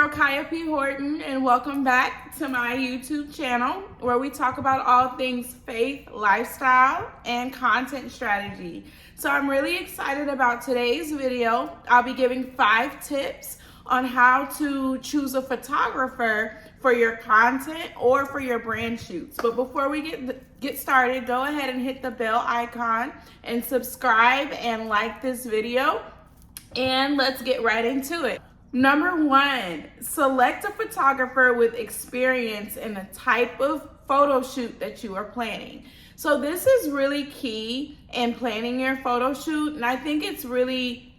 girl Kaya P. Horton, and welcome back to my YouTube channel where we talk about all things faith, lifestyle, and content strategy. So I'm really excited about today's video. I'll be giving 5 tips on how to choose a photographer for your content or for your brand shoots. But before we get started, go ahead and hit the bell icon and subscribe and like this video. And let's get right into it. Number 1, select a photographer with experience in the type of photo shoot that you are planning. So this is really key in planning your photo shoot, and I think it's really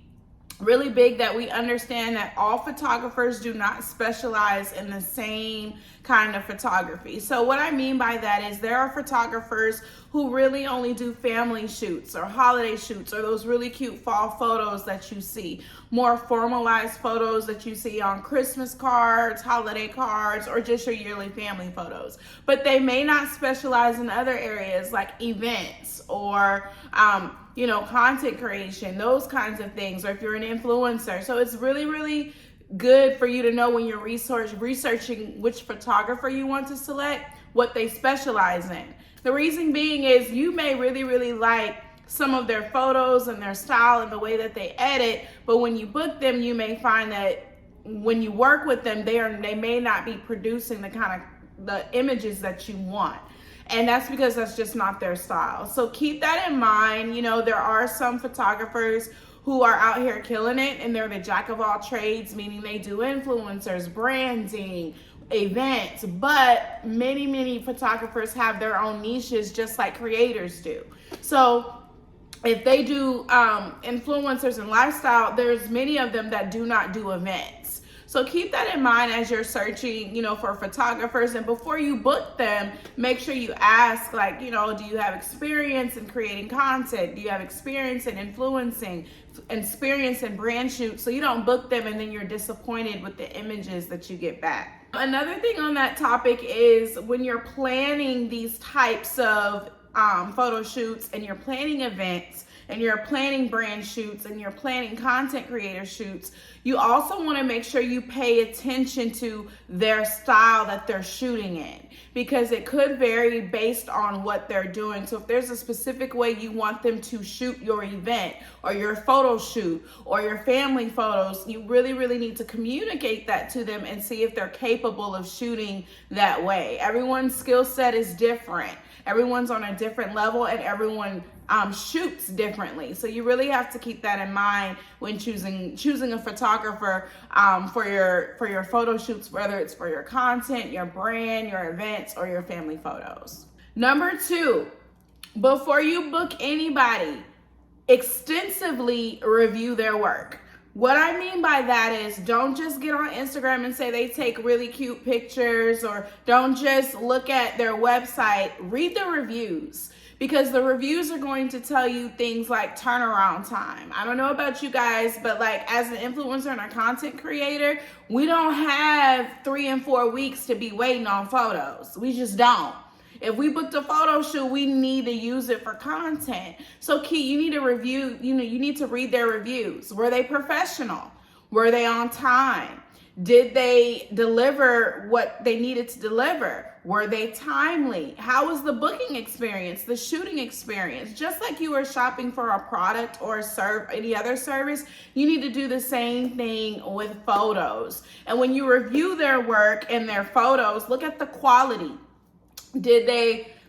big that we understand that all photographers do not specialize in the same kind of photography. So what I mean by that is there are photographers who really only do family shoots or holiday shoots or those really cute fall photos that you see, more formalized photos that you see on Christmas cards, holiday cards, or just your yearly family photos. But they may not specialize in other areas like events or content creation, those kinds of things, or if you're an influencer. So it's really good for you to know when you're researching which photographer you want to select, what they specialize in. The reason being is you may really like some of their photos and their style and the way that they edit, but when you book them, you may find that when you work with them, they may not be producing the images that you want. And that's because that's just not their style. So keep that in mind. There are some photographers who are out here killing it, and they're the jack of all trades, meaning they do influencers, branding, events, but many photographers have their own niches just like creators do. So if they do influencers and lifestyle, there's many of them that do not do events. So keep that in mind as you're searching, for photographers. And before you book them, make sure you ask, do you have experience in creating content? Do you have experience in influencing, experience in brand shoots? So you don't book them and then you're disappointed with the images that you get back. Another thing on that topic is when you're planning these types of photo shoots and you're planning events and you're planning brand shoots and you're planning content creator shoots, you also want to make sure you pay attention to their style that they're shooting in, because it could vary based on what they're doing. So if there's a specific way you want them to shoot your event or your photo shoot or your family photos, you really need to communicate that to them and see if they're capable of shooting that way. Everyone's skill set is different. Everyone's on a different level, and everyone shoots differently. So you really have to keep that in mind when choosing a photographer for your photo shoots, whether it's for your content, your brand, your events, or your family photos. Number 2, before you book anybody, extensively review their work. What I mean by that is don't just get on Instagram and say they take really cute pictures, or don't just look at their website. Read the reviews, because the reviews are going to tell you things like turnaround time. I don't know about you guys, but as an influencer and a content creator, we don't have 3 and 4 weeks to be waiting on photos. We just don't. If we booked a photo shoot, we need to use it for content. So you need to review, you need to read their reviews. Were they professional? Were they on time? Did they deliver what they needed to deliver? Were they timely? How was the booking experience, the shooting experience? Just like you were shopping for a product or any other service, you need to do the same thing with photos. And when you review their work and their photos, look at the quality.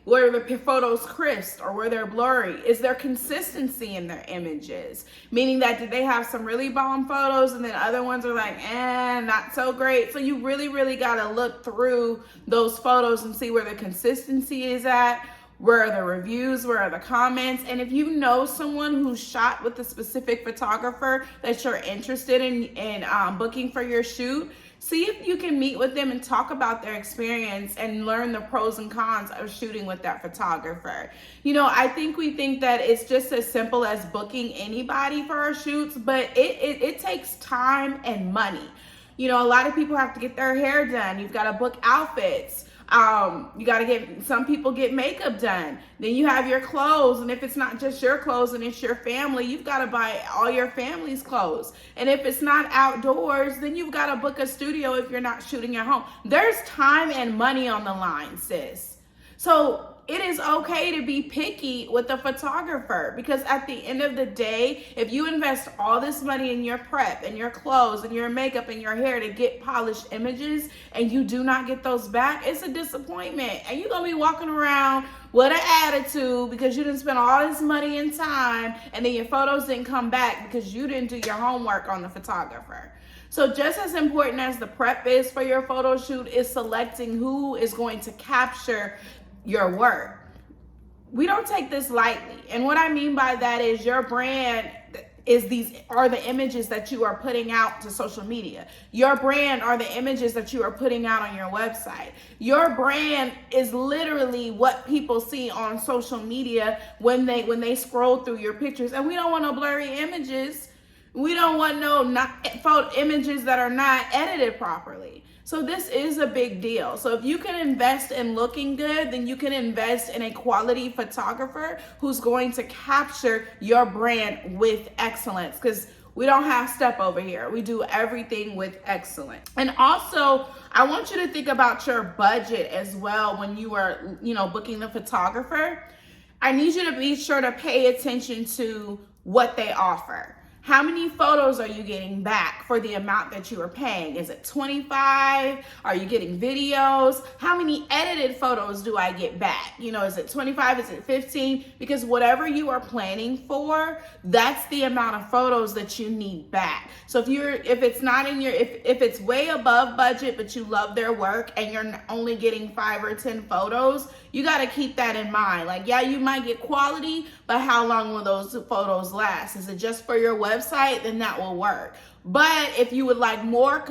Were the photos crisp or were they blurry? Is there consistency in their images? Meaning that did they have some really bomb photos and then other ones are not so great? So you really got to look through those photos and see where the consistency is at, where are the reviews, where are the comments. And if you know someone who shot with a specific photographer that you're interested in booking for your shoot, see if you can meet with them and talk about their experience and learn the pros and cons of shooting with that photographer. I think we think that it's just as simple as booking anybody for our shoots, but it takes time and money. A lot of people have to get their hair done. You've got to book outfits. You got to get, some people get makeup done. Then you have your clothes. And if it's not just your clothes and it's your family, you've got to buy all your family's clothes. And if it's not outdoors, then you've got to book a studio if you're not shooting at home. There's time and money on the line, sis. So it is okay to be picky with a photographer, because at the end of the day, if you invest all this money in your prep and your clothes and your makeup and your hair to get polished images and you do not get those back, it's a disappointment. And you're going to be walking around with an attitude because you didn't spend all this money and time and then your photos didn't come back because you didn't do your homework on the photographer. So just as important as the prep is for your photo shoot is selecting who is going to capture your work. We don't take this lightly. And what I mean by that is your brand are the images that you are putting out to social media. Your brand are the images that you are putting out on your website. Your brand is literally what people see on social media when they scroll through your pictures. And we don't want no blurry images. We don't want photo images that are not edited properly. So this is a big deal. So if you can invest in looking good, then you can invest in a quality photographer who's going to capture your brand with excellence, because we don't have step over here. We do everything with excellence. And also, I want you to think about your budget as well when you are, booking the photographer. I need you to be sure to pay attention to what they offer. How many photos are you getting back for the amount that you are paying? Is it 25? Are you getting videos? How many edited photos do I get back? Is it 25? Is it 15? Because whatever you are planning for, that's the amount of photos that you need back. So if it's way above budget, but you love their work and you're only getting 5 or 10 photos, you got to keep that in mind. Like, yeah, you might get quality, but how long will those photos last? Is it just for your website? Then that will work. But if you would like more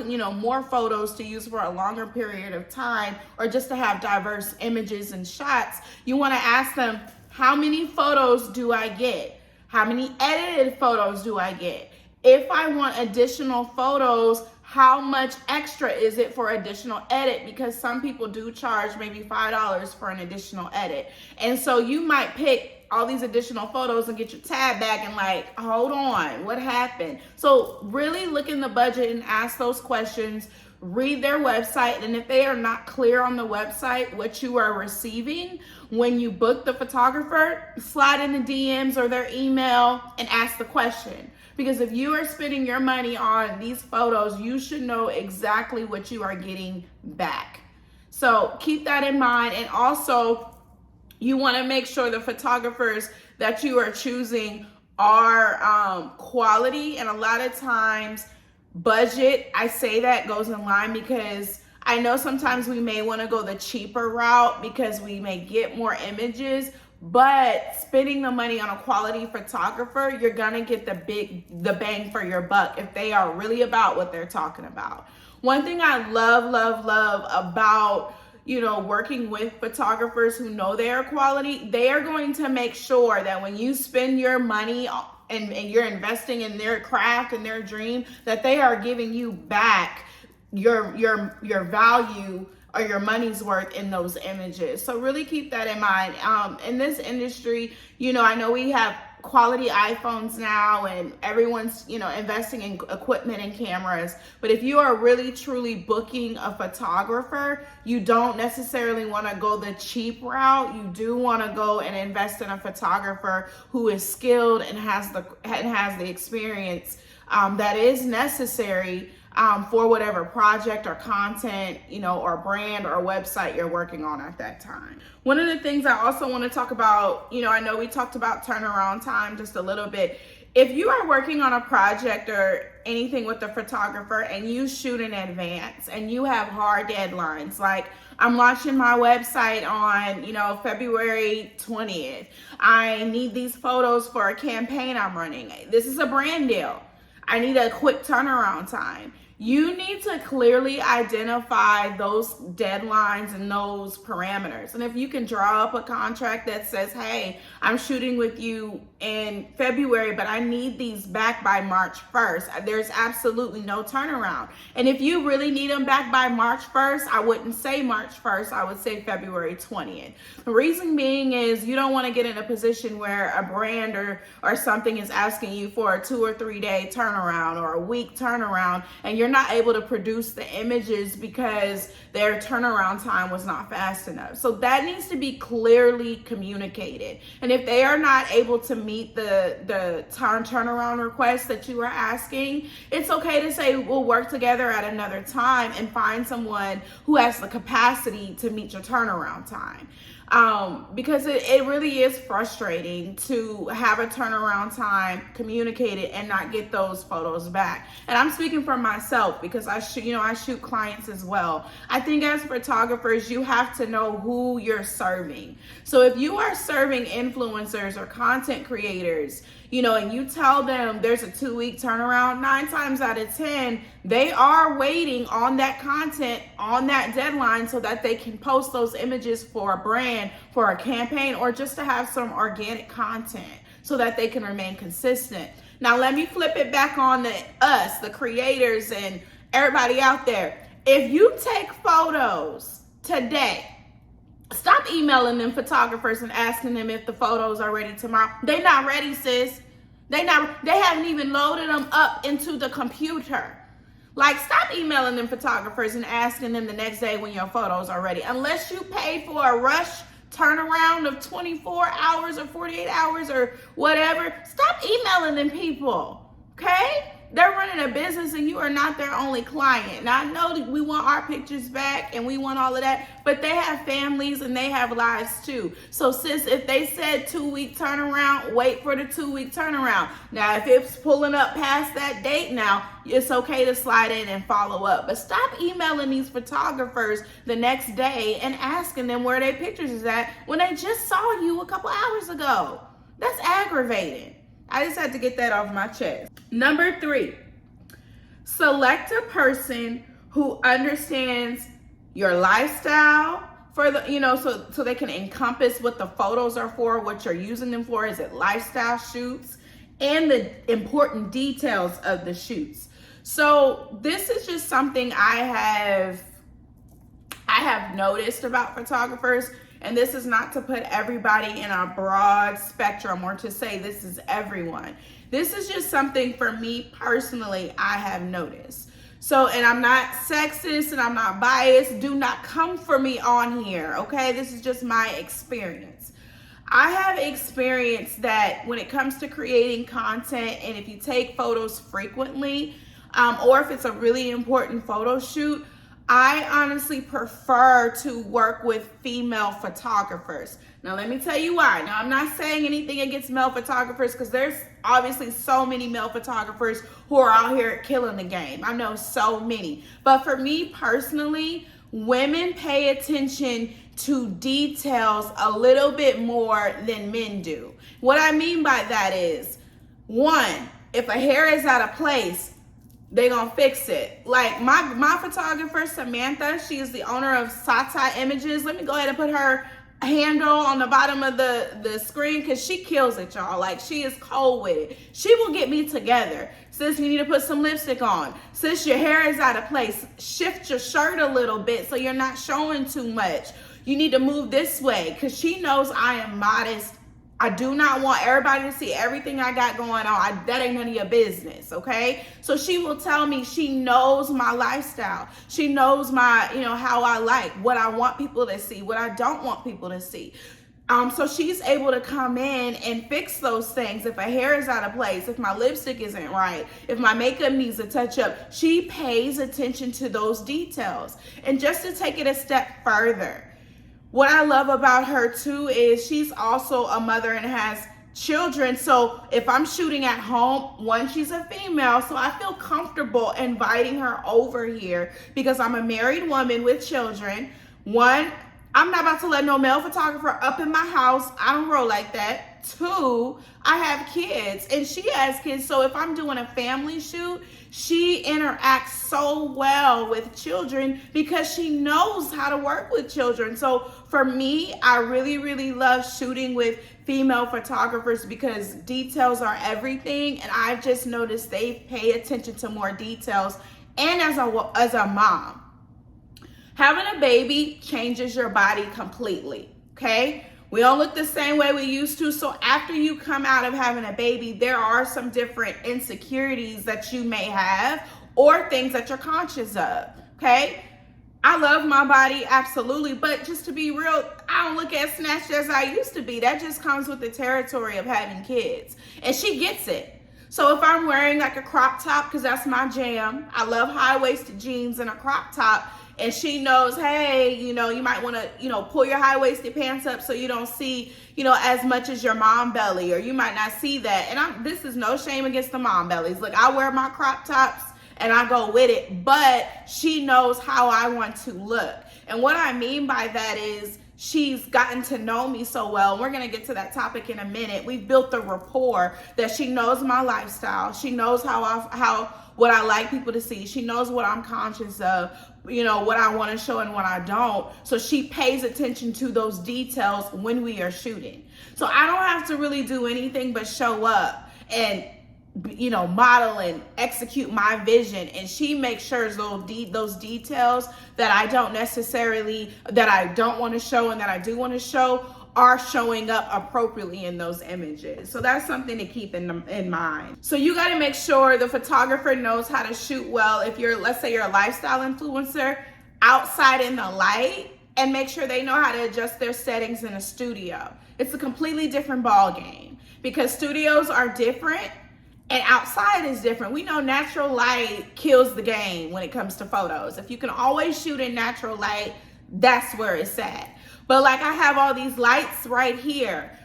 photos to use for a longer period of time, or just to have diverse images and shots, you want to ask them, how many photos do I get? How many edited photos do I get? If I want additional photos, how much extra is it for additional edit? Because some people do charge maybe $5 for an additional edit. And so you might pick all these additional photos and get your tab back and like, hold on, what happened? So really look in the budget and ask those questions. Read their website, and if they are not clear on the website what you are receiving when you book the photographer, slide in the DMs or their email and ask the question. Because if you are spending your money on these photos, you should know exactly what you are getting back. So keep that in mind. And also, you want to make sure the photographers that you are choosing are quality. And a lot of times, budget, I say that goes in line because I know sometimes we may want to go the cheaper route because we may get more images, but spending the money on a quality photographer, you're gonna get the bang for your buck if they are really about what they're talking about. One thing I love about working with photographers who know their quality, they are going to make sure that when you spend your money and you're investing in their craft and their dream, that they are giving you back your value or your money's worth in those images. So really keep that in mind. In this industry, I know we have quality iPhones now and everyone's, investing in equipment and cameras. But if you are really truly booking a photographer, you don't necessarily want to go the cheap route. You do want to go and invest in a photographer who is skilled and has the experience that is necessary for whatever project or content, or brand or website you're working on at that time. One of the things I also want to talk about, I know we talked about turnaround time just a little bit. If you are working on a project or anything with a photographer and you shoot in advance and you have hard deadlines, like I'm launching my website on, February 20th. I need these photos for a campaign I'm running. This is a brand deal. I need a quick turnaround time. You need to clearly identify those deadlines and those parameters. And if you can draw up a contract that says, hey, I'm shooting with you in February, but I need these back by March 1st, there's absolutely no turnaround. And if you really need them back by March 1st, I wouldn't say March 1st, I would say February 20th. The reason being is you don't want to get in a position where a brand or something is asking you for a 2 or 3 day turnaround or a week turnaround, and you're not able to produce the images because their turnaround time was not fast enough. So that needs to be clearly communicated. And if they are not able to meet the turnaround request that you are asking, it's okay to say we'll work together at another time and find someone who has the capacity to meet your turnaround time. Because it really is frustrating to have a turnaround time communicated and not get those photos back. And I'm speaking for myself because I shoot clients as well. I think as photographers, you have to know who you're serving. So if you are serving influencers or content creators, and you tell them there's a 2-week turnaround, 9 times out of 10, they are waiting on that content, on that deadline, so that they can post those images for a brand, for a campaign, or just to have some organic content so that they can remain consistent. Now, let me flip it back on us, the creators and everybody out there. If you take photos today, stop emailing them photographers and asking them if the photos are ready tomorrow. They not ready, sis. They haven't even loaded them up into the computer. Like, stop emailing them photographers and asking them the next day when your photos are ready. Unless you pay for a rush turnaround of 24 hours or 48 hours or whatever, stop emailing them people, okay? They're running a business and you are not their only client. Now, I know that we want our pictures back and we want all of that, but they have families and they have lives too. So sis, if they said 2-week turnaround, wait for the 2-week turnaround. Now, if it's pulling up past that date now, it's okay to slide in and follow up. But stop emailing these photographers the next day and asking them where their pictures is at when they just saw you a couple hours ago. That's aggravating. I just had to get that off my chest. Number 3, select a person who understands your lifestyle for the, so they can encompass what the photos are for, what you're using them for. Is it lifestyle shoots? And the important details of the shoots. So this is just something I have noticed about photographers. And this is not to put everybody in a broad spectrum or to say this is everyone. This is just something for me personally I have noticed. So, and I'm not sexist and I'm not biased. Do not come for me on here, okay? This is just my experience. I have experienced that when it comes to creating content, and if you take photos frequently, or if it's a really important photo shoot, I honestly prefer to work with female photographers. Now, let me tell you why. Now, I'm not saying anything against male photographers because there's obviously so many male photographers who are out here killing the game. I know so many. But for me personally, women pay attention to details a little bit more than men do. What I mean by that is, 1, if a hair is out of place, they gonna fix it. Like my photographer, Samantha, she is the owner of Satai Images. Let me go ahead and put her handle on the bottom of the screen because she kills it, y'all. Like, she is cold with it. She will get me together. Sis, you need to put some lipstick on. Sis, your hair is out of place. Shift your shirt a little bit so you're not showing too much. You need to move this way because she knows I am modest. I do not want everybody to see everything I got going on. That ain't none of your business, okay? So she will tell me, she knows my lifestyle. She knows my, how I like, what I want people to see, what I don't want people to see. So she's able to come in and fix those things. If a hair is out of place, if my lipstick isn't right, if my makeup needs a touch up, she pays attention to those details. And just to take it a step further, what I love about her too is she's also a mother and has children. So if I'm shooting at home, 1, she's a female, so I feel comfortable inviting her over here because I'm a married woman with children. 1, I'm not about to let no male photographer up in my house. I don't roll like that. two, I have kids and she has kids. So if I'm doing a family shoot, she interacts so well with children because she knows how to work with children. So for me, I really, really love shooting with female photographers because details are everything. And I've just noticed they pay attention to more details. And as a mom, having a baby changes your body completely, okay? We don't look the same way we used to. So after you come out of having a baby, there are some different insecurities that you may have or things that you're conscious of, okay? I love my body, absolutely. But just to be real, I don't look as snatched as I used to be. That just comes with the territory of having kids. And she gets it. So if I'm wearing like a crop top, because that's my jam, I love high-waisted jeans and a crop top, and she knows, hey, you might want to, pull your high-waisted pants up so you don't see, as much as your mom belly, or you might not see that. And this is no shame against the mom bellies. Look, I wear my crop tops and I go with it, but she knows how I want to look. And what I mean by that is she's gotten to know me so well. And we're going to get to that topic in a minute. We've built the rapport that she knows my lifestyle. She knows what I like people to see. She knows what I'm conscious of, what I want to show and what I don't. So she pays attention to those details when we are shooting. So I don't have to really do anything but show up and model and execute my vision, and she makes sure those details that I don't want to show and that I do want to show are showing up appropriately in those images. So that's something to keep in mind. So you got to make sure the photographer knows how to shoot well. If let's say you're a lifestyle influencer, outside in the light, and make sure they know how to adjust their settings in a studio. It's a completely different ball game because studios are different and outside is different. We know natural light kills the game when it comes to photos. If you can always shoot in natural light, that's where it's at. But like I have all these lights right here.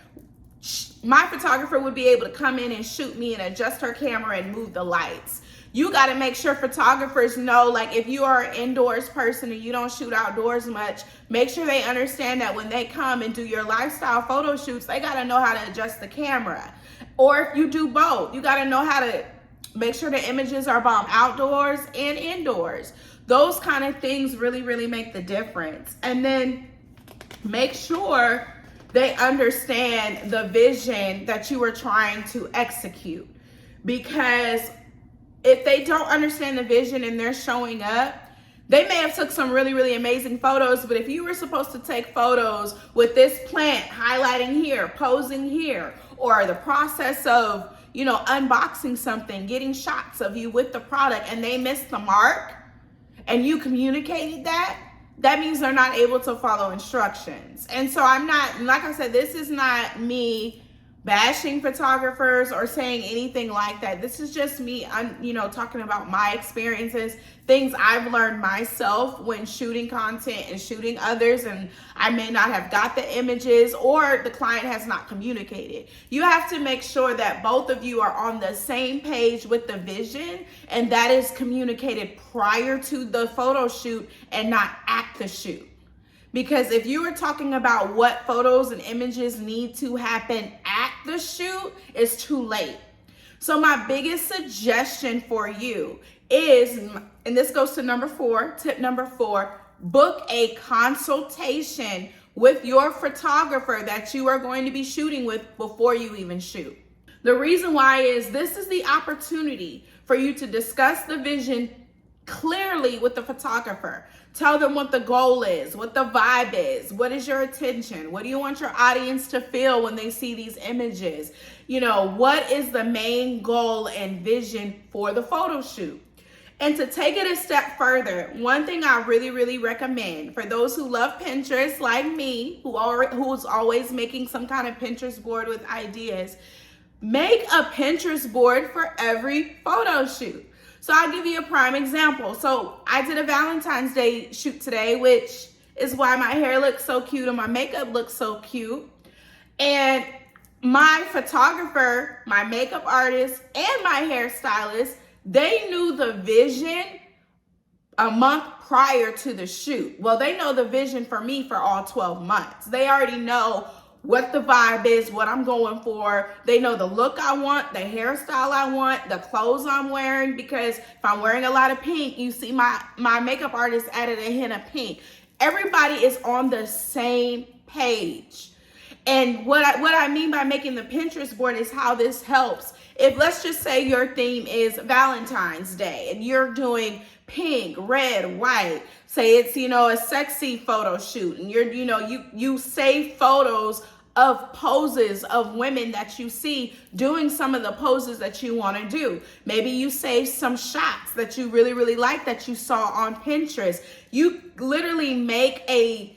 My photographer would be able to come in and shoot me and adjust her camera and move the lights. You got to make sure photographers know, like if you are an indoors person and you don't shoot outdoors much, make sure they understand that when they come and do your lifestyle photo shoots, they got to know how to adjust the camera. Or if you do both, you got to know how to make sure the images are bomb outdoors and indoors. Those kind of things really, really make the difference. And then make sure they understand the vision that you are trying to execute. Because if they don't understand the vision and they're showing up, they may have took some really, really amazing photos, but if you were supposed to take photos with this plant highlighting here, posing here, or the process of, unboxing something, getting shots of you with the product, and they missed the mark, and you communicated that means they're not able to follow instructions. And so I'm not, like I said, this is not me bashing photographers or saying anything like that. This is just me, talking about my experiences, things I've learned myself when shooting content and shooting others, and I may not have got the images or the client has not communicated. You have to make sure that both of you are on the same page with the vision, and that is communicated prior to the photo shoot and not at the shoot. Because if you are talking about what photos and images need to happen at the shoot, it's too late. So my biggest suggestion for you is, and this goes to tip number 4, book a consultation with your photographer that you are going to be shooting with before you even shoot. The reason why is this is the opportunity for you to discuss the vision clearly with the photographer. Tell them what the goal is, what the vibe is, what is your attention, what do you want your audience to feel when they see these images? What is the main goal and vision for the photo shoot? And to take it a step further, one thing I really, really recommend for those who love Pinterest like me, who's always making some kind of Pinterest board with ideas, make a Pinterest board for every photo shoot. So I'll give you a prime example. So I did a Valentine's Day shoot today, which is why my hair looks so cute and my makeup looks so cute. And my photographer, my makeup artist, and my hairstylist, they knew the vision a month prior to the shoot. Well, they know the vision for me for all 12 months. They already know what the vibe is, what I'm going for. They know the look I want, the hairstyle I want, the clothes I'm wearing, because if I'm wearing a lot of pink, you see my makeup artist added a hint of pink. Everybody is on the same page. And what I mean by making the Pinterest board is how this helps. If, let's just say, your theme is Valentine's Day and you're doing pink, red, white, say it's, a sexy photo shoot, and you save photos of poses of women that you see doing some of the poses that you want to do. Maybe you save some shots that you really, really like that you saw on Pinterest. You literally make a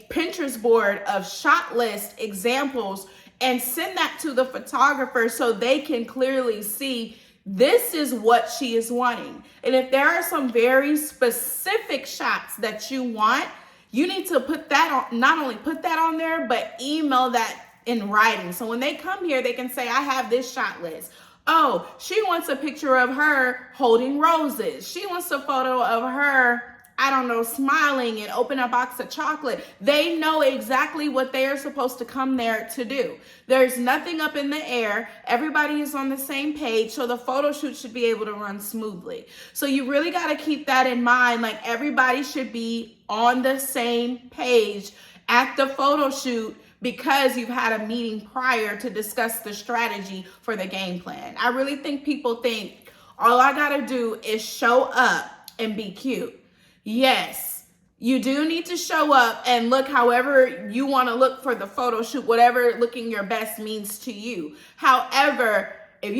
Pinterest board of shot list examples and send that to the photographer so they can clearly see this is what she is wanting. And if there are some very specific shots that you want, you need to put that on, not only put that on there, but email that in writing. So when they come here, they can say, I have this shot list. Oh, she wants a picture of her holding roses. She wants a photo of her, smiling and open a box of chocolate. They know exactly what they are supposed to come there to do. There's nothing up in the air. Everybody is on the same page, so the photo shoot should be able to run smoothly. So you really got to keep that in mind. Like, everybody should be on the same page at the photo shoot, because you've had a meeting prior to discuss the strategy for the game plan. I really think people think all I got to do is show up and be cute. Yes, you do need to show up and look however you want to look for the photo shoot, whatever looking your best means to you. However, if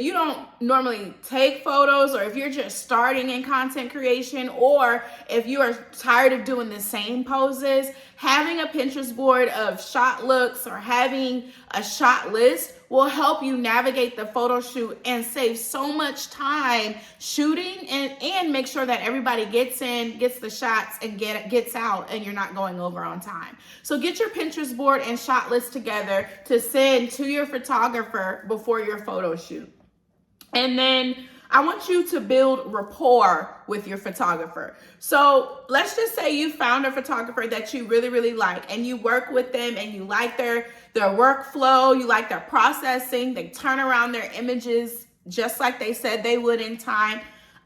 you don't normally take photos, or if you're just starting in content creation, or if you are tired of doing the same poses, having a Pinterest board of shot looks or having a shot list will help you navigate the photo shoot and save so much time shooting, and make sure that everybody gets in, gets the shots, and gets out, and you're not going over on time. So get your Pinterest board and shot list together to send to your photographer before your photo shoot. And then I want you to build rapport with your photographer. So let's just say you found a photographer that you really, really like, and you work with them and you like their workflow, you like their processing, they turn around their images just like they said they would in time.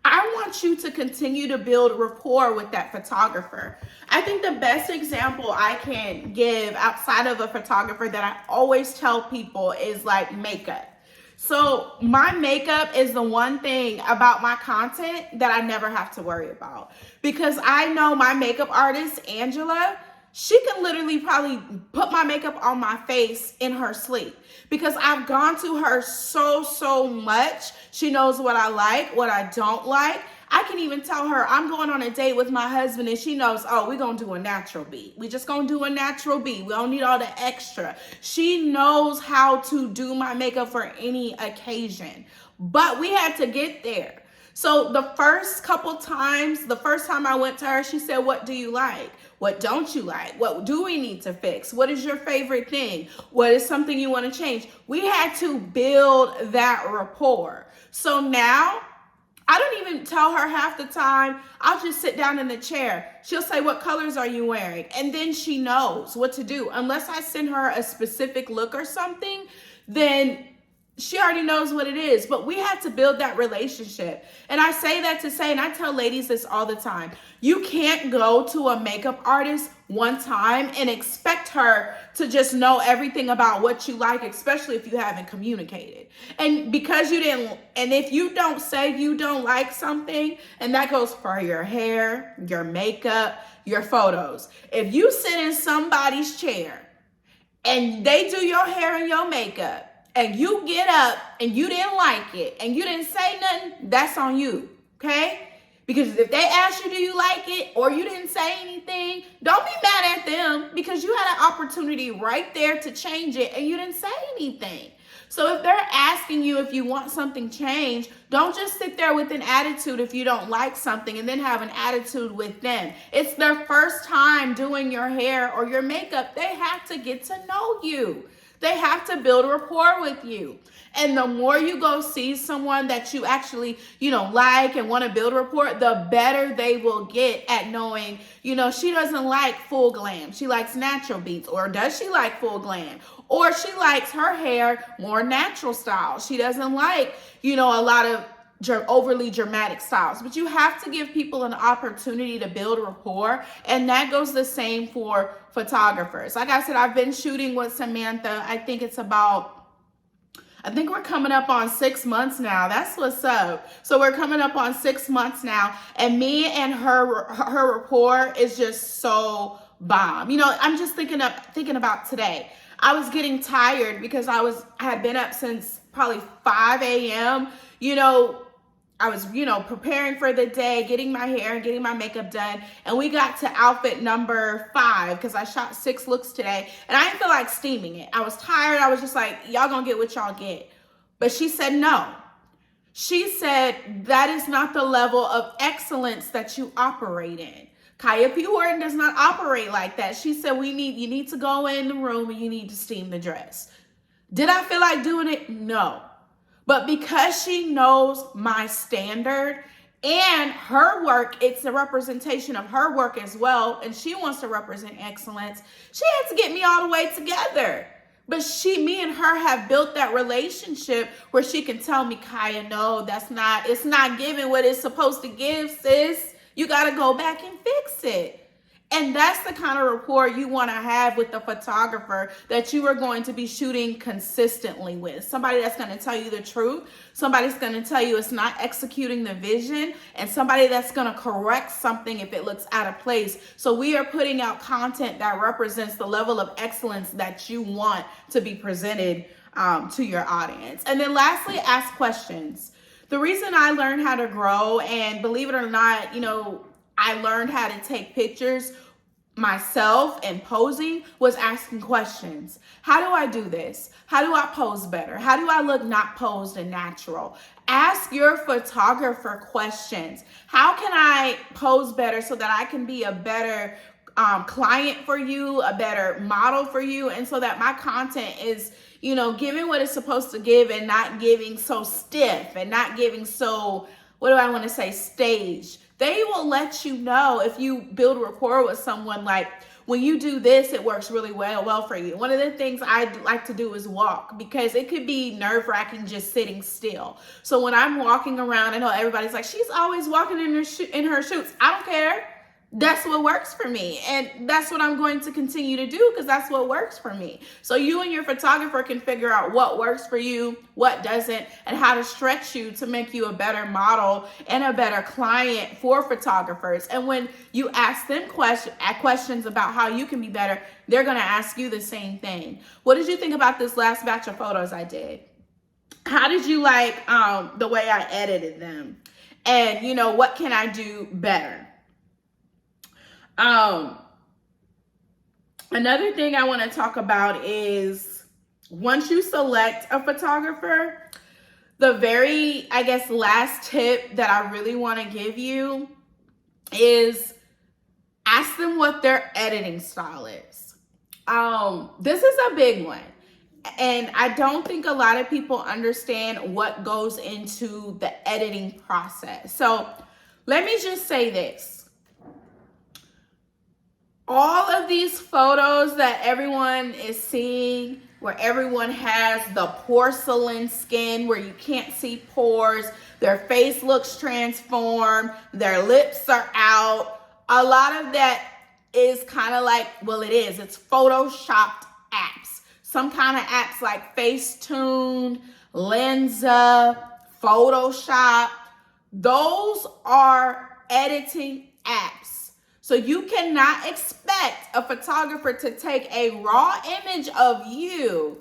I want you to continue to build rapport with that photographer. I think the best example I can give outside of a photographer that I always tell people is like makeup. So my makeup is the one thing about my content that I never have to worry about, because I know my makeup artist, Angela, she can literally probably put my makeup on my face in her sleep, because I've gone to her so much. She knows what I like, what I don't like. I can even tell her I'm going on a date with my husband, and she knows, oh, we're going to do a natural beat. We just going to do a natural beat. We don't need all the extra. She knows how to do my makeup for any occasion, but we had to get there. So the first time I went to her, she said, what do you like? What don't you like? What do we need to fix? What is your favorite thing? What is something you want to change? We had to build that rapport. So now I don't even tell her half the time. I'll just sit down in the chair. She'll say, what colors are you wearing? And then she knows what to do. Unless I send her a specific look or something, then she already knows what it is. But we had to build that relationship. And I say that to say, and I tell ladies this all the time, you can't go to a makeup artist one time and expect her to just know everything about what you like, especially if you haven't communicated. And because you didn't, and if you don't say you don't like something, and that goes for your hair, your makeup, your photos. If you sit in somebody's chair and they do your hair and your makeup, and you get up and you didn't like it and you didn't say nothing, that's on you, okay? Because if they ask you, do you like it, or you didn't say anything, don't be mad at them, because you had an opportunity right there to change it and you didn't say anything. So if they're asking you if you want something changed, don't just sit there with an attitude if you don't like something and then have an attitude with them. It's their first time doing your hair or your makeup. They have to get to know you. They have to build rapport with you. And the more you go see someone that you actually, like and want to build rapport, the better they will get at knowing, she doesn't like full glam. She likes natural beats. Or does she like full glam? Or she likes her hair more natural style. She doesn't like, a lot of overly dramatic styles. But you have to give people an opportunity to build rapport, and that goes the same for photographers. Like I said, I've been shooting with Samantha. I think we're coming up on 6 months now. That's what's up. So we're coming up on 6 months now, and me and her rapport is just so bomb. I'm just thinking about today. I was getting tired because I had been up since probably 5 a.m. I was, preparing for the day, getting my hair and getting my makeup done. And we got to outfit number 5 because I shot 6 looks today. And I didn't feel like steaming it. I was tired. I was just like, y'all gonna get what y'all get. But she said no. She said that is not the level of excellence that you operate in. Kaya P. Horton does not operate like that. She said you need to go in the room and you need to steam the dress. Did I feel like doing it? No. But because she knows my standard and her work, it's a representation of her work as well, and she wants to represent excellence, she had to get me all the way together. But me and her have built that relationship where she can tell me, Kaya, no, it's not giving what it's supposed to give, sis. You got to go back and fix it. And that's the kind of rapport you want to have with the photographer that you are going to be shooting consistently with. Somebody that's going to tell you the truth. Somebody's going to tell you it's not executing the vision. And somebody that's going to correct something if it looks out of place. So we are putting out content that represents the level of excellence that you want to be presented to your audience. And then lastly, ask questions. The reason I learned how to grow, and believe it or not, I learned how to take pictures myself and posing, was asking questions. How do I do this? How do I pose better? How do I look not posed and natural? Ask your photographer questions. How can I pose better so that I can be a better client for you, a better model for you, and so that my content is, giving what it's supposed to give and not giving so stiff and not giving so, staged. They will let you know if you build rapport with someone, like when you do this, it works really well for you. One of the things I like to do is walk, because it could be nerve-wracking just sitting still. So when I'm walking around, I know everybody's like, she's always walking in her shoots. I don't care. That's what works for me. And that's what I'm going to continue to do, because that's what works for me. So you and your photographer can figure out what works for you, what doesn't, and how to stretch you to make you a better model and a better client for photographers. And when you ask them questions about how you can be better, they're going to ask you the same thing. What did you think about this last batch of photos I did? How did you like the way I edited them? And, what can I do better? Another thing I want to talk about is, once you select a photographer, the very, last tip that I really want to give you is ask them what their editing style is. This is a big one. And I don't think a lot of people understand what goes into the editing process. So let me just say this. All of these photos that everyone is seeing, where everyone has the porcelain skin, where you can't see pores, their face looks transformed, their lips are out, a lot of that is kind of like, it's photoshopped apps. Some kind of apps like Facetune, Lensa, Photoshop. Those are editing apps. So you cannot expect a photographer to take a raw image of you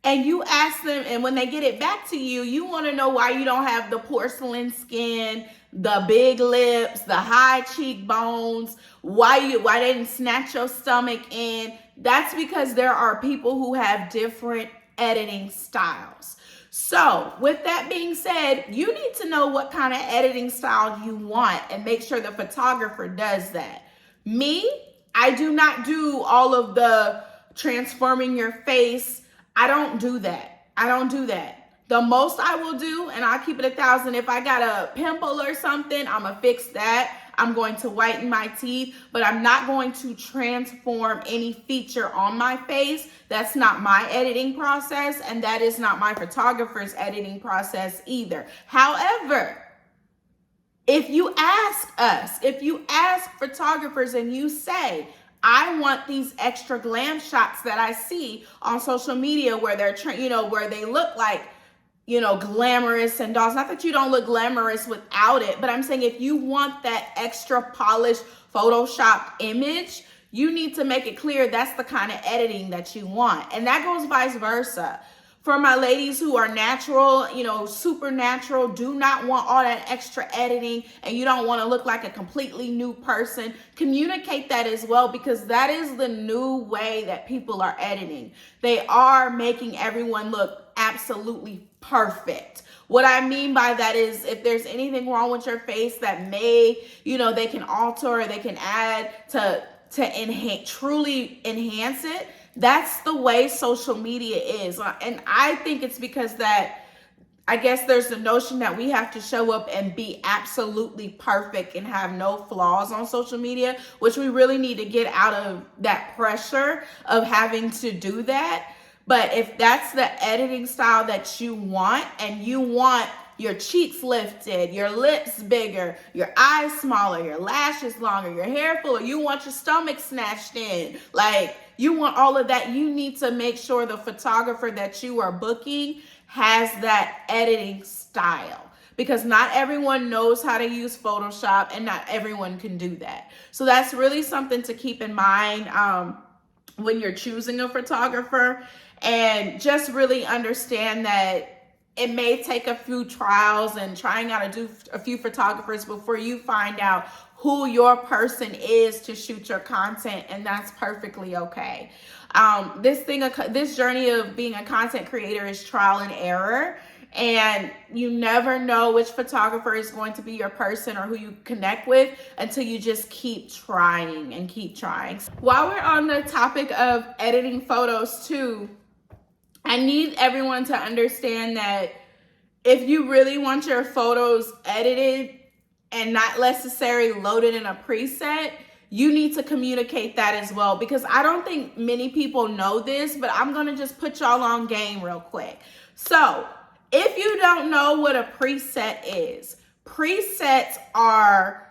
and you ask them, and when they get it back to you, you want to know why you don't have the porcelain skin, the big lips, the high cheekbones, why they didn't snatch your stomach in. That's because there are people who have different editing styles. So with that being said, you need to know what kind of editing style you want and make sure the photographer does that. Me, I do not do all of the transforming your face. I don't do that. I don't do that. The most I will do, and I'll keep it 1,000, if I got a pimple or something, I'm gonna fix that. I'm going to whiten my teeth, but I'm not going to transform any feature on my face. That's not my editing process, and that is not my photographer's editing process either. However, if you ask photographers and you say, I want these extra glam shots that I see on social media where they're, where they look like, glamorous and dolls. Not that you don't look glamorous without it, but I'm saying if you want that extra polished Photoshop image, you need to make it clear that's the kind of editing that you want. And that goes vice versa. For my ladies who are natural, super natural, do not want all that extra editing, and you don't want to look like a completely new person, communicate that as well, because that is the new way that people are editing. They are making everyone look absolutely perfect. What I mean by that is if there's anything wrong with your face that may, they can alter or they can add to truly enhance it. That's the way social media is. And I think it's because that, I guess there's the notion that we have to show up and be absolutely perfect and have no flaws on social media, which we really need to get out of that pressure of having to do that. But if that's the editing style that you want, and you want your cheeks lifted, your lips bigger, your eyes smaller, your lashes longer, your hair fuller, you want your stomach snatched in, like you want all of that, you need to make sure the photographer that you are booking has that editing style, because not everyone knows how to use Photoshop and not everyone can do that. So that's really something to keep in mind when you're choosing a photographer, and just really understand that it may take a few trials and trying out a few photographers before you find out who your person is to shoot your content, and that's perfectly okay. This journey of being a content creator is trial and error, and you never know which photographer is going to be your person or who you connect with until you just keep trying and keep trying. While we're on the topic of editing photos too, I need everyone to understand that if you really want your photos edited and not necessarily loaded in a preset, you need to communicate that as well, because I don't think many people know this, but I'm going to just put y'all on game real quick. So if you don't know what a preset is, presets are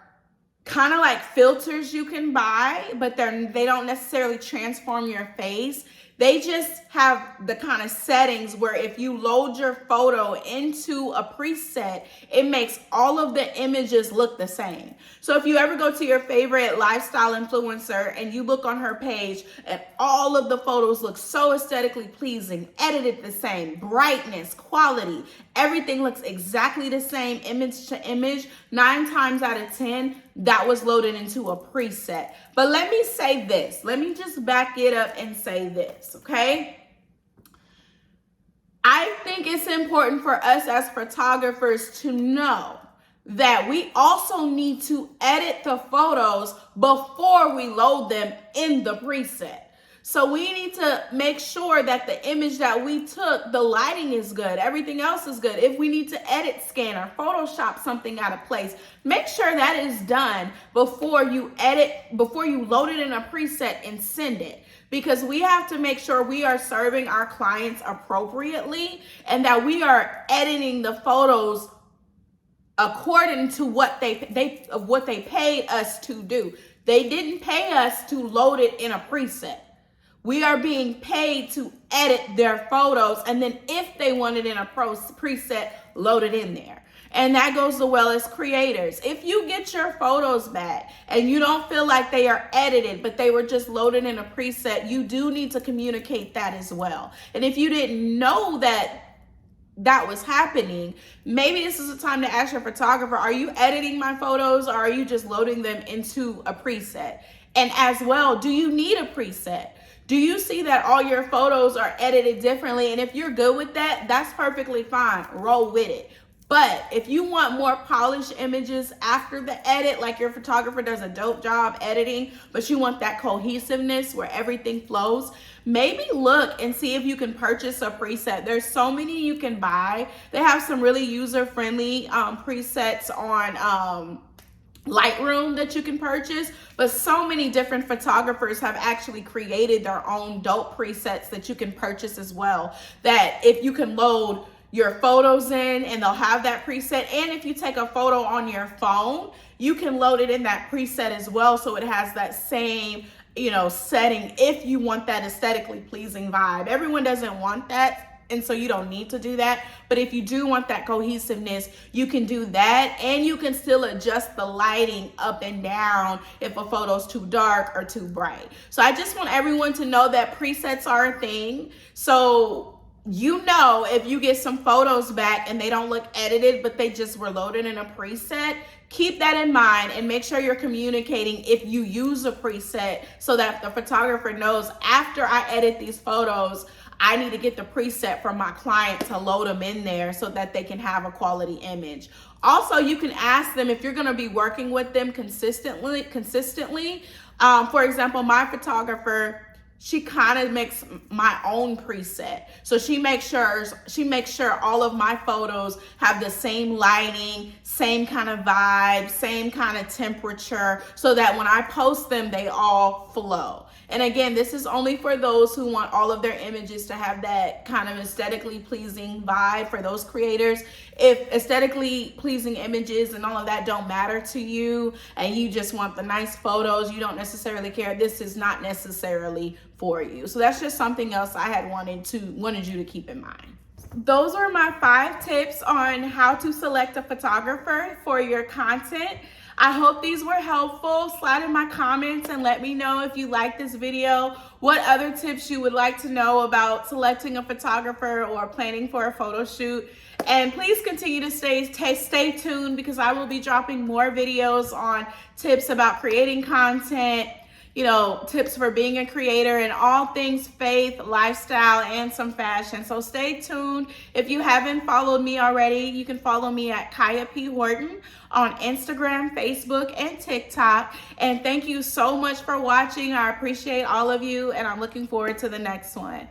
kind of like filters you can buy, but they don't necessarily transform your face. They just have the kind of settings where if you load your photo into a preset, it makes all of the images look the same. So if you ever go to your favorite lifestyle influencer and you look on her page and all of the photos look so aesthetically pleasing, edited the same, brightness, quality, everything looks exactly the same image to image, 9 times out of 10, that was loaded into a preset. But let me say this. Let me just back it up and say this, okay? I think it's important for us as photographers to know that we also need to edit the photos before we load them in the preset. So we need to make sure that the image that we took, the lighting is good, everything else is good. If we need to edit, scan, or Photoshop something out of place, make sure that is done before you load it in a preset and send it. Because we have to make sure we are serving our clients appropriately and that we are editing the photos according to what they paid us to do. They didn't pay us to load it in a preset. We are being paid to edit their photos, and then if they want it in a preset, load it in there. And that goes as well as creators. If you get your photos back and you don't feel like they are edited, but they were just loaded in a preset, you do need to communicate that as well. And if you didn't know that was happening, maybe this is a time to ask your photographer, are you editing my photos or are you just loading them into a preset? And as well, do you need a preset? Do you see that all your photos are edited differently? And if you're good with that, that's perfectly fine. Roll with it. But if you want more polished images after the edit, like your photographer does a dope job editing, but you want that cohesiveness where everything flows, maybe look and see if you can purchase a preset. There's so many you can buy. They have some really user-friendly presets on Lightroom that you can purchase, but so many different photographers have actually created their own dope presets that you can purchase as well, that if you can load your photos in and they'll have that preset. And if you take a photo on your phone, you can load it in that preset as well, so it has that same, you know, setting if you want that aesthetically pleasing vibe. Everyone doesn't want that, and so you don't need to do that. But if you do want that cohesiveness, you can do that, and you can still adjust the lighting up and down if a photo's too dark or too bright. So I just want everyone to know that presets are a thing. So you know, if you get some photos back and they don't look edited, but they just were loaded in a preset, keep that in mind and make sure you're communicating if you use a preset, so that the photographer knows, after I edit these photos, I need to get the preset from my client to load them in there so that they can have a quality image. Also, you can ask them if you're going to be working with them consistently. For example, my photographer, she kind of makes my own preset. So she makes sure all of my photos have the same lighting, same kind of vibe, same kind of temperature, so that when I post them, they all flow. And again, this is only for those who want all of their images to have that kind of aesthetically pleasing vibe. For those creators, if aesthetically pleasing images and all of that don't matter to you and you just want the nice photos, you don't necessarily care, this is not necessarily for you. So that's just something else I had wanted you to keep in mind. Those are my 5 tips on how to select a photographer for your content. I hope these were helpful. Slide in my comments and let me know if you like this video, what other tips you would like to know about selecting a photographer or planning for a photo shoot. And please continue to stay tuned, because I will be dropping more videos on tips about creating content, you know, tips for being a creator, and all things faith, lifestyle, and some fashion. So stay tuned. If you haven't followed me already, you can follow me at Kaya P. Horton on Instagram, Facebook, and TikTok. And thank you so much for watching. I appreciate all of you, and I'm looking forward to the next one.